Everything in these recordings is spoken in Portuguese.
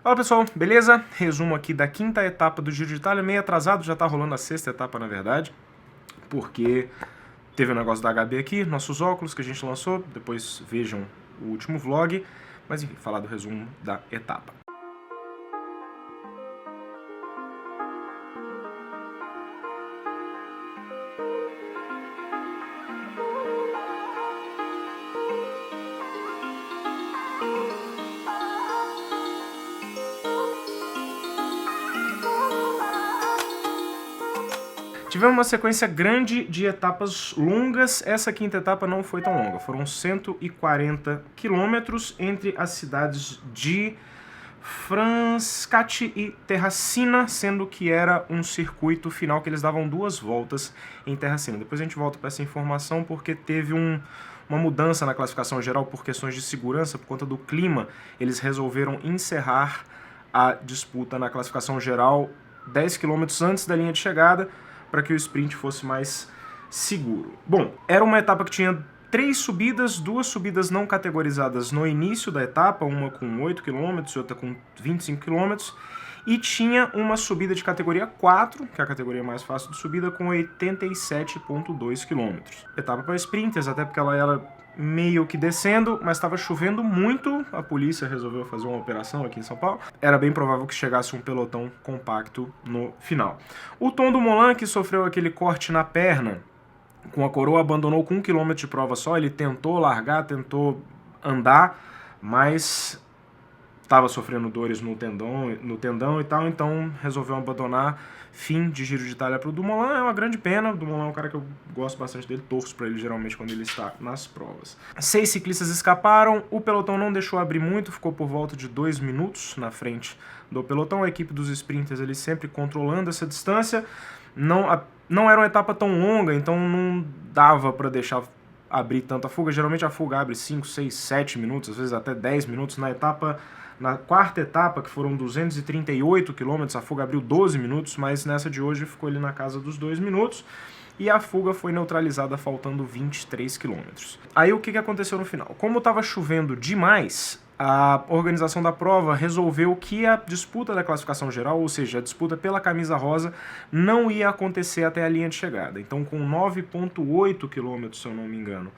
Fala pessoal, beleza? Resumo aqui da quinta etapa do Giro de Itália, meio atrasado, já tá rolando a sexta etapa na verdade, porque teve o negócio da HB aqui, nossos óculos que a gente lançou, depois vejam o último vlog, mas enfim, falar do resumo da etapa. Tivemos uma sequência grande de etapas longas, essa quinta etapa não foi tão longa, foram 140 quilômetros entre as cidades de Frascati e Terracina, sendo que era um circuito final que eles davam 2 voltas em Terracina. Depois a gente volta para essa informação porque teve uma mudança na classificação geral por questões de segurança, por conta do clima, eles resolveram encerrar a disputa na classificação geral 10 km antes da linha de chegada, para que o sprint fosse mais seguro. Bom, era uma etapa que tinha 3 subidas, 2 subidas não categorizadas no início da etapa, uma com 8 km e outra com 25 km, e tinha uma subida de categoria 4, que é a categoria mais fácil de subida, com 87,2 km. Etapa para sprinters, até porque ela era meio que descendo, mas estava chovendo muito, a polícia resolveu fazer uma operação aqui em São Paulo. Era bem provável que chegasse um pelotão compacto no final. O Tom Dumoulin, que sofreu aquele corte na perna, com a coroa, abandonou com 1 km de prova só, ele tentou largar, tentou andar, mas estava sofrendo dores no tendão e tal, então resolveu abandonar. Fim de Giro de Itália para o Dumoulin, é uma grande pena. O Dumoulin é um cara que eu gosto bastante dele, torço para ele geralmente quando ele está nas provas. 6 ciclistas escaparam, o pelotão não deixou abrir muito, ficou por volta de 2 minutos na frente do pelotão. A equipe dos sprinters ele sempre controlando essa distância. Não era uma etapa tão longa, então não dava para deixar abrir tanta fuga. Geralmente a fuga abre 5, 6, 7 minutos, às vezes até 10 minutos. Na quarta etapa, que foram 238 km, a fuga abriu 12 minutos, mas nessa de hoje ficou ali na casa dos 2 minutos, e a fuga foi neutralizada faltando 23 km. Aí o que aconteceu no final? Como estava chovendo demais, a organização da prova resolveu que a disputa da classificação geral, ou seja, a disputa pela camisa rosa, não ia acontecer até a linha de chegada. Então, com 9,8 km, se eu não me engano,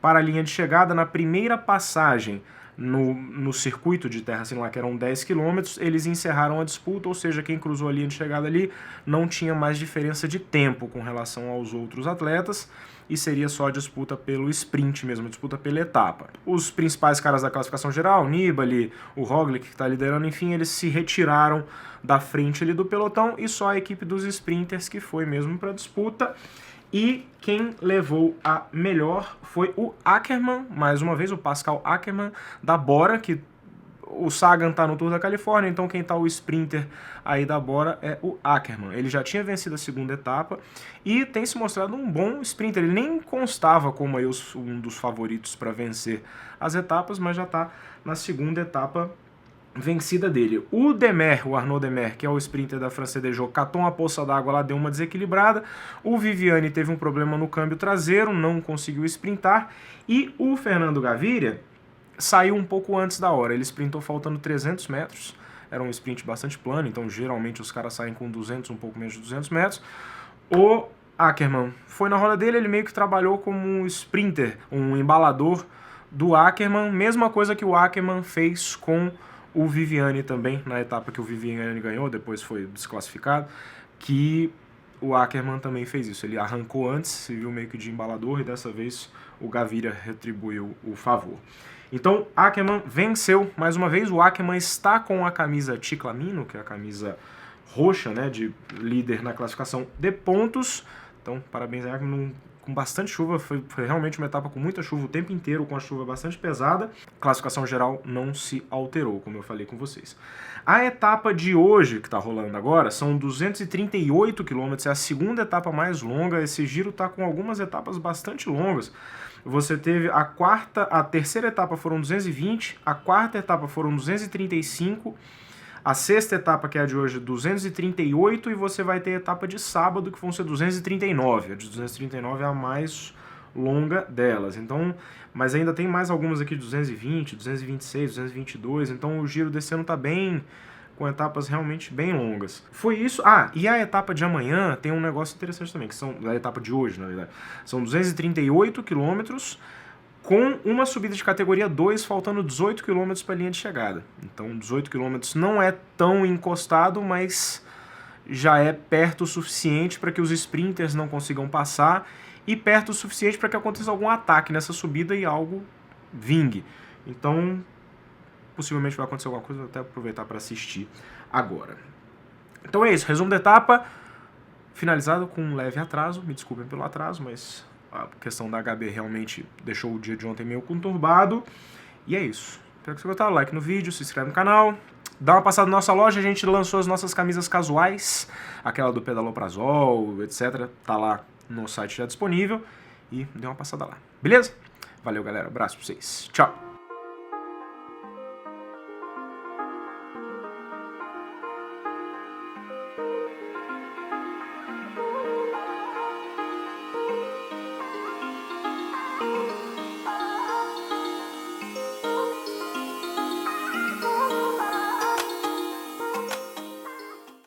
para a linha de chegada, na primeira passagem no circuito de terra, assim lá, que eram 10 km, eles encerraram a disputa, ou seja, quem cruzou a linha de chegada ali não tinha mais diferença de tempo com relação aos outros atletas, e seria só a disputa pelo sprint mesmo, a disputa pela etapa. Os principais caras da classificação geral, o Nibali, o Roglic, que está liderando, enfim, eles se retiraram da frente ali do pelotão, e só a equipe dos sprinters que foi mesmo para a disputa. E quem levou a melhor foi o Ackermann, mais uma vez o Pascal Ackermann da Bora, que o Sagan tá no Tour da Califórnia, então quem tá o sprinter aí da Bora é o Ackermann. Ele já tinha vencido a segunda etapa e tem se mostrado um bom sprinter. Ele nem constava como aí um dos favoritos para vencer as etapas, mas já tá na segunda etapa vencida dele. O Arnaud Demer, que é o sprinter da France CDJ, catou uma poça d'água lá, deu uma desequilibrada. O Viviani teve um problema no câmbio traseiro, não conseguiu sprintar. E o Fernando Gaviria saiu um pouco antes da hora. Ele sprintou faltando 300 metros. Era um sprint bastante plano, então geralmente os caras saem com 200, um pouco menos de 200 metros. O Ackermann foi na roda dele, ele meio que trabalhou como um sprinter, um embalador do Ackermann. Mesma coisa que o Ackermann fez com o Viviani também, na etapa que o Viviani ganhou, depois foi desclassificado, que o Ackermann também fez isso. Ele arrancou antes, se viu meio que de embalador, e dessa vez o Gaviria retribuiu o favor. Então, Ackermann venceu mais uma vez. O Ackermann está com a camisa Ciclamino, que é a camisa roxa, né, de líder na classificação de pontos. Então, parabéns a Ackermann. Com bastante chuva, foi realmente uma etapa com muita chuva o tempo inteiro, com a chuva bastante pesada. A classificação geral não se alterou, como eu falei com vocês. A etapa de hoje, que está rolando agora, são 238 km, é a segunda etapa mais longa. Esse giro está com algumas etapas bastante longas. Você teve a terceira etapa foram 220, a quarta etapa foram 235, a sexta etapa, que é a de hoje, 238, e você vai ter a etapa de sábado, que vão ser 239. A de 239 é a mais longa delas. Então, mas ainda tem mais algumas aqui de 220, 226, 222, então o giro desse ano tá bem, com etapas realmente bem longas. Foi isso. Ah, e a etapa de amanhã tem um negócio interessante também, que são, a etapa de hoje, na verdade, são 238 quilômetros, com uma subida de categoria 2, faltando 18 km para a linha de chegada. Então 18 km não é tão encostado, mas já é perto o suficiente para que os sprinters não consigam passar e perto o suficiente para que aconteça algum ataque nessa subida e algo vingue. Então, possivelmente vai acontecer alguma coisa, vou até aproveitar para assistir agora. Então é isso, resumo da etapa, finalizado com um leve atraso, me desculpem pelo atraso, mas a questão da HB realmente deixou o dia de ontem meio conturbado. E é isso. Espero que você gostou. Like no vídeo, se inscreve no canal. Dá uma passada na nossa loja, a gente lançou as nossas camisas casuais, aquela do Pedaloprazol, etc. Tá lá no site já disponível. E dê uma passada lá. Beleza? Valeu, galera. Abraço pra vocês. Tchau.